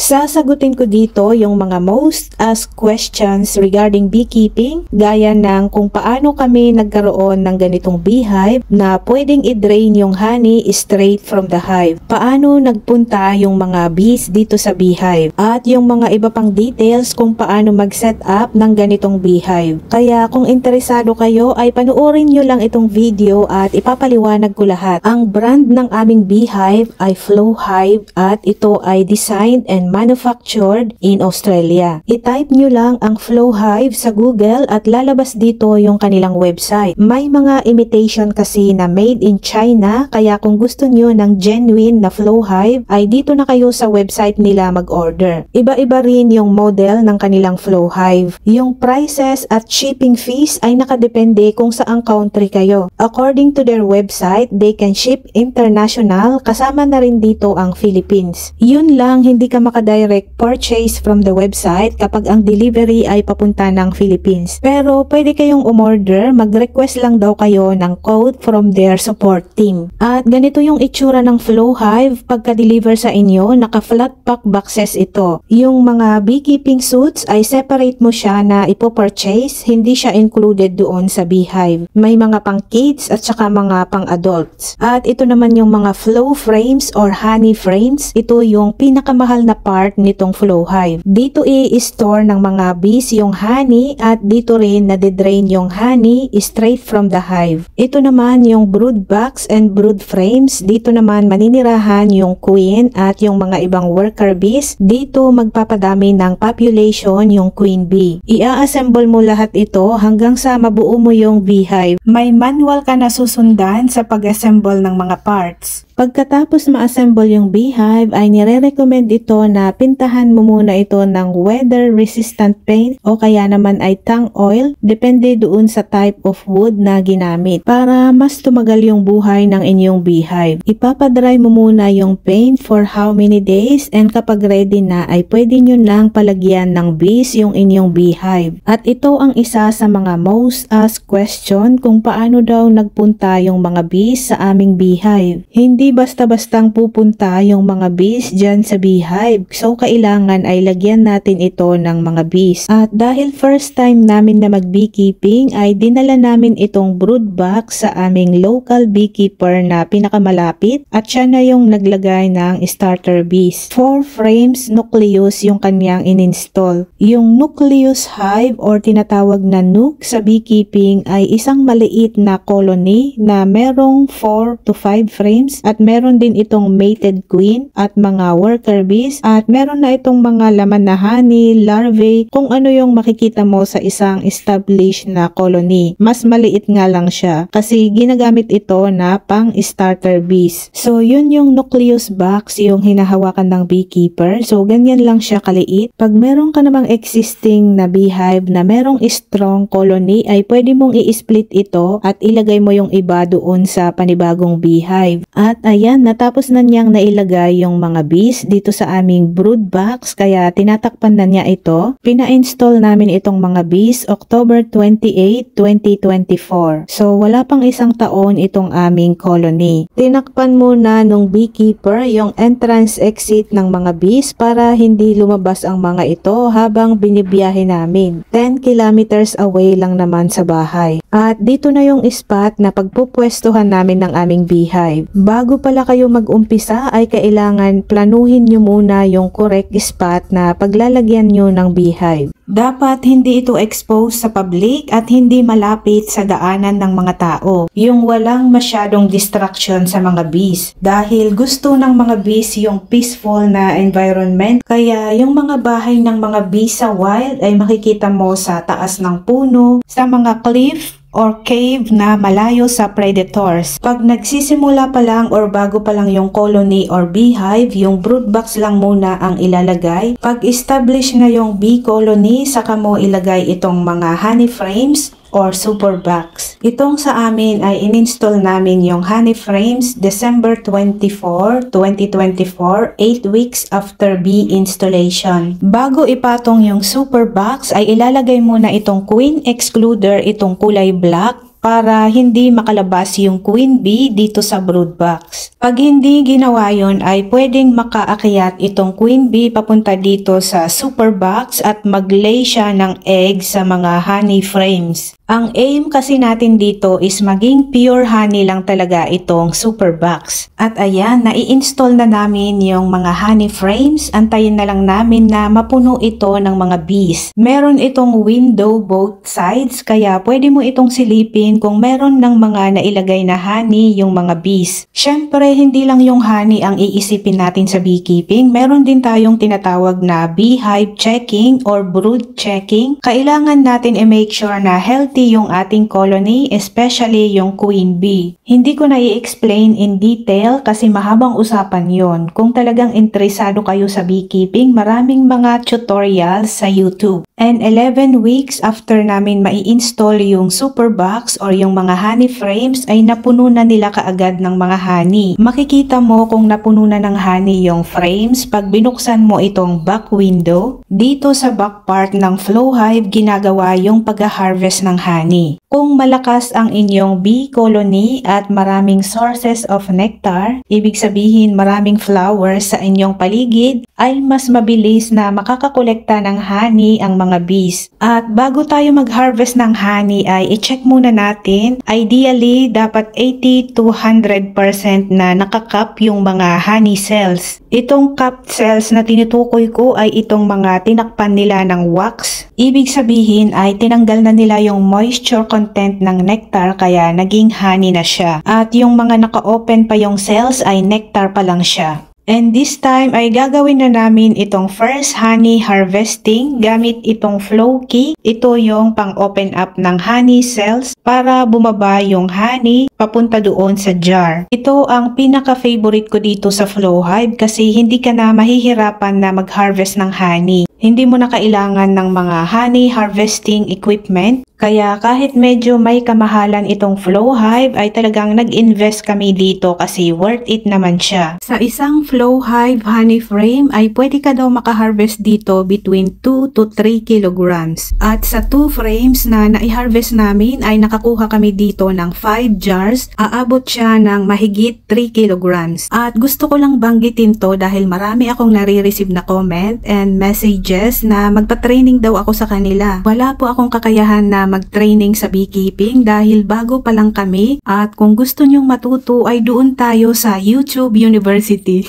Sasagutin ko dito yung mga most asked questions regarding beekeeping, gaya ng kung paano kami nagkaroon ng ganitong beehive na pwedeng i-drain yung honey straight from the hive, paano nagpunta yung mga bees dito sa beehive, at yung mga iba pang details kung paano mag-set up ng ganitong beehive. Kaya kung interesado kayo ay panoorin nyo lang itong video at ipapaliwanag ko lahat. Ang brand ng aming beehive ay Flow Hive at ito ay designed and manufactured in Australia. I-type nyo lang ang Flow Hive sa Google at lalabas dito yung kanilang website. May mga imitation kasi na made in China, kaya kung gusto nyo ng genuine na Flow Hive ay dito na kayo sa website nila mag-order. Iba-iba rin yung model ng kanilang Flow Hive. Yung prices at shipping fees ay nakadepende kung saang country kayo. According to their website, they can ship international, kasama na rin dito ang Philippines. Yun lang, hindi ka maka-direct purchase from the website kapag ang delivery ay papunta ng Philippines. Pero pwede kayong umorder, mag-request lang daw kayo ng code from their support team. At ganito yung itsura ng Flow Hive pagka-deliver sa inyo, naka-flat pack boxes ito. Yung mga beekeeping suits ay separate mo siya na ipo-purchase, hindi siya included doon sa beehive. May mga pang kids at saka mga pang adults. At ito naman yung mga flow frames or honey frames. Ito yung pinakamahal na part nitong Flow Hive. Dito i-store ng mga bees yung honey at dito rin nade-drain yung honey straight from the hive. Ito naman yung brood box and brood frames. Dito naman maninirahan yung queen at yung mga ibang worker bees. Dito magpapadami ng population yung queen bee. I-assemble mo lahat ito hanggang sa mabuo mo yung beehive. May manual ka na susundan sa pag-assemble ng mga parts. Pagkatapos ma-assemble yung beehive ay nire-recommend ito na pintahan mo muna ito ng weather resistant paint o kaya naman ay tang oil, depende doon sa type of wood na ginamit para mas tumagal yung buhay ng inyong beehive. Ipapadry mo muna yung paint for how many days and kapag ready na ay pwede nyo nang palagyan ng bees yung inyong beehive. At ito ang isa sa mga most asked question kung paano daw nagpunta yung mga bees sa aming beehive. Hindi basta-bastang pupunta yung mga bees dyan sa beehive. So, kailangan ay lagyan natin ito ng mga bees. At dahil first time namin na mag-beekeeping, ay dinala namin itong brood box sa aming local beekeeper na pinakamalapit at siya na yung naglagay ng starter bees. 4 frames nucleus yung kanyang in-install. Yung nucleus hive or tinatawag na nuc sa beekeeping ay isang maliit na colony na merong 4 to 5 frames at meron din itong mated queen at mga worker bees at meron na itong mga laman na honey, larvae, kung ano yung makikita mo sa isang established na colony. Mas maliit nga lang siya kasi ginagamit ito na pang starter bees. So yun yung nucleus box yung hinahawakan ng beekeeper. So ganyan lang siya kaliit. Pag meron ka namang existing na beehive na merong strong colony ay pwede mong i-split ito at ilagay mo yung iba doon sa panibagong beehive. At ayan, natapos na niyang nailagay yung mga bees dito sa aming brood box kaya tinatakpan na niya ito. Pina-install namin itong mga bees October 28, 2024. So wala pang isang taon itong aming colony. Tinakpan muna nung beekeeper yung entrance exit ng mga bees para hindi lumabas ang mga ito habang binibiyahe namin. 10 kilometers away lang naman sa bahay. At dito na yung spot na pagpupwestuhan namin ng aming beehive. Bago pala kayo mag-umpisa ay kailangan planuhin nyo muna yung correct spot na paglalagyan nyo ng beehive. Dapat hindi ito exposed sa public at hindi malapit sa daanan ng mga tao. Yung walang masyadong distraction sa mga bees. Dahil gusto ng mga bees yung peaceful na environment. Kaya yung mga bahay ng mga bees sa wild ay makikita mo sa taas ng puno, sa mga cliff, or cave na malayo sa predators. Pag nagsisimula pa lang or bago pa lang yung colony or beehive, yung brood box lang muna ang ilalagay. Pag establish na yung bee colony, saka mo ilagay itong mga honey frames or super box. Itong sa amin ay in-install namin yung honey frames December 24, 2024, 8 weeks after bee installation. Bago ipatong yung super box ay ilalagay muna itong queen excluder, itong kulay black para hindi makalabas yung queen bee dito sa brood box. Pag hindi ginawa yon ay pwedeng makaakyat itong queen bee papunta dito sa super box at mag-lay siya ng egg sa mga honey frames. Ang aim kasi natin dito is maging pure honey lang talaga itong super box. At ayan, nai-install na namin yung mga honey frames. Antayin na lang namin na mapuno ito ng mga bees. Meron itong window both sides kaya pwede mo itong silipin kung meron ng mga nailagay na honey yung mga bees. Syempre, hindi lang yung honey ang iisipin natin sa beekeeping. Meron din tayong tinatawag na beehive checking or brood checking. Kailangan natin i-make sure na healthy yung ating colony, especially yung queen bee. Hindi ko na i-explain in detail kasi mahabang usapan yon. Kung talagang interesado kayo sa beekeeping, maraming mga tutorials sa YouTube. And 11 weeks after namin mai-install yung super box or yung mga honey frames ay napuno na nila kaagad ng mga honey. Makikita mo kung napuno na ng honey yung frames pag binuksan mo itong back window. Dito sa back part ng flow hive ginagawa yung pag-harvest ng honey. Kung malakas ang inyong bee colony at maraming sources of nectar, ibig sabihin maraming flowers sa inyong paligid, ay mas mabilis na makakakolekta ng honey ang mga bees. At bago tayo mag-harvest ng honey ay i-check muna natin. Ideally, dapat 80 to 100% na nakakap yung mga honey cells. Itong capped cells na tinutukoy ko ay itong mga tinakpan nila ng wax. Ibig sabihin ay tinanggal na nila yung moisture content ng nectar kaya naging honey na siya. At yung mga naka-open pa yung cells ay nectar pa lang siya. And this time ay gagawin na namin itong first honey harvesting gamit itong flow key. Ito yung pang-open up ng honey cells para bumaba yung honey papunta doon sa jar. Ito ang pinaka-favorite ko dito sa flow hive kasi hindi ka na mahihirapan na mag-harvest ng honey. Hindi mo na kailangan ng mga honey harvesting equipment. Kaya kahit medyo may kamahalan itong flow hive ay talagang nag-invest kami dito kasi worth it naman siya. Sa isang flow hive honey frame ay pwede ka daw makaharvest dito between 2 to 3 kilograms. At sa 2 frames na nai-harvest namin ay nakakuha kami dito ng 5 jars. Aabot siya ng mahigit 3 kilograms. At gusto ko lang banggitin to dahil marami akong nare-receive na comment and messages na magpa-training daw ako sa kanila. Wala po akong kakayahan na mag-training sa beekeeping dahil bago pa lang kami at kung gusto nyong matuto ay doon tayo sa YouTube University.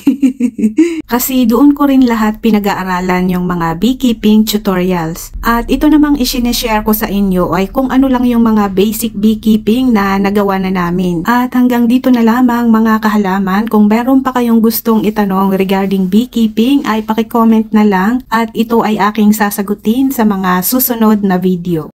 Kasi doon ko rin lahat pinag-aaralan yung mga beekeeping tutorials. At ito namang isineshare ko sa inyo ay kung ano lang yung mga basic beekeeping na nagawa na namin. At hanggang dito na lamang mga kahalaman, kung meron pa kayong gustong itanong regarding beekeeping ay paki-comment na lang at ito ay aking sasagutin sa mga susunod na video.